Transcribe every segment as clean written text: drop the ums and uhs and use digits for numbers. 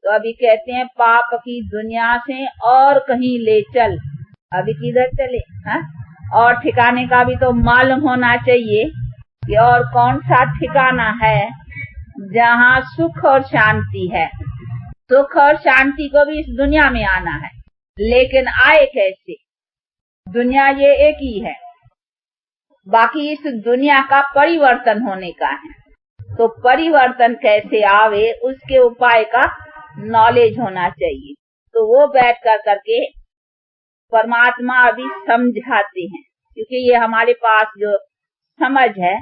तो अभी कहते हैं पाप की दुनिया से और कहीं ले चल। अभी किधर चले? हाँ, और ठिकाने का भी तो मालूम होना चाहिए कि और कौन सा ठिकाना है जहाँ सुख और शांति है। सुख और शांति को भी इस दुनिया में आना है, लेकिन आए कैसे? दुनिया ये एक ही है, बाकी इस दुनिया का परिवर्तन होने का है। तो परिवर्तन कैसे आवे उसके उपाय का नॉलेज होना चाहिए। तो वो बैठ कर करके परमात्मा अभी समझाते हैं, क्योंकि ये हमारे पास जो समझ है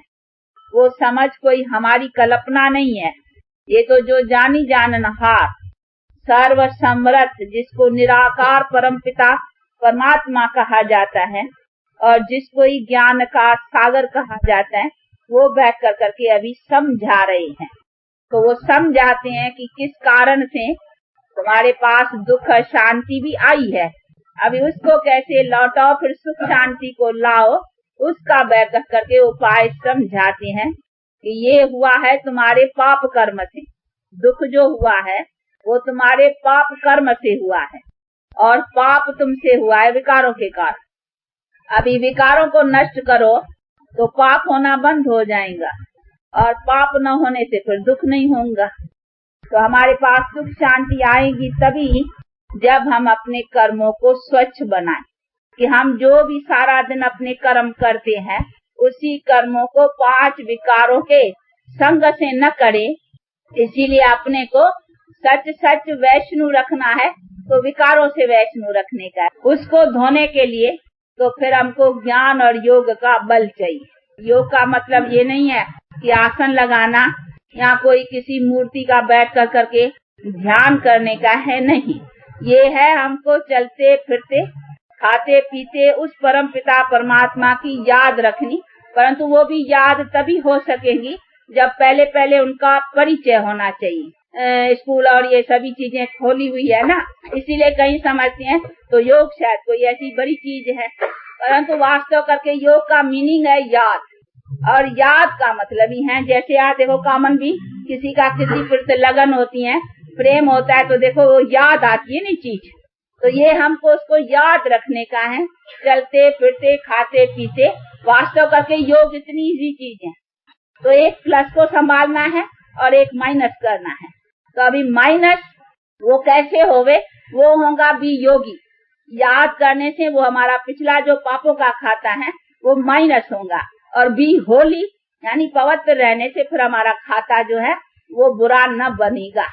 वो समझ कोई हमारी कल्पना नहीं है। ये तो जो जानी जाननहार सर्व समर्थ जिसको निराकार परमपिता परमात्मा कहा जाता है और जिसको ही ज्ञान का सागर कहा जाता है, वो बैठ कर करके अभी समझा रहे हैं। तो वो समझाते हैं कि किस कारण से तुम्हारे पास दुख शांति भी आई है, अभी उसको कैसे लौटाओ, फिर सुख शांति को लाओ, उसका बैठ कर करके उपाय समझाते हैं कि ये हुआ है तुम्हारे पाप कर्म से। दुख जो हुआ है वो तुम्हारे पाप कर्म से हुआ है, और पाप तुमसे हुआ है विकारों के कारण। अभी विकारों को नष्ट करो तो पाप होना बंद हो जाएगा, और पाप न होने से फिर दुख नहीं होगा। तो हमारे पास सुख शांति आएगी तभी जब हम अपने कर्मों को स्वच्छ बनाएं, कि हम जो भी सारा दिन अपने कर्म करते हैं उसी कर्मों को 5 विकारों के संग से न करें। इसीलिए अपने को सच सच वैष्णु रखना है, तो विकारों से वैष्णु रखने का है। उसको धोने के लिए तो फिर हमको ज्ञान और योग का बल चाहिए। योग का मतलब ये नहीं है कि आसन लगाना या कोई किसी मूर्ति का बैठ कर करके ध्यान करने का है, नहीं। ये है हमको चलते फिरते खाते पीते उस परम पिता परमात्मा की याद रखनी, परंतु वो भी याद तभी हो सकेगी जब पहले पहले उनका परिचय होना चाहिए। स्कूल और ये सभी चीजें खोली हुई है ना, इसीलिए कहीं समझते हैं तो योग शायद कोई ऐसी बड़ी चीज है, परंतु वास्तव करके योग का मीनिंग है याद। और याद का मतलब ही है, जैसे यार देखो कॉमन भी किसी का किसी प्रति लगन होती है, प्रेम होता है, तो देखो वो याद आती है ना चीज। तो ये हमको उसको याद रखने का है, चलते फिरते खाते पीते। वास्तव करके योग इतनी इजी चीज है। तो एक प्लस को संभालना है और एक माइनस करना है। तो अभी माइनस वो कैसे होवे, वो होगा भी योगी। याद करने से वो हमारा पिछला जो पापों का खाता है वो माइनस होगा, और बी होली यानी पवित्र रहने से फिर हमारा खाता जो है वो बुरा न बनेगा।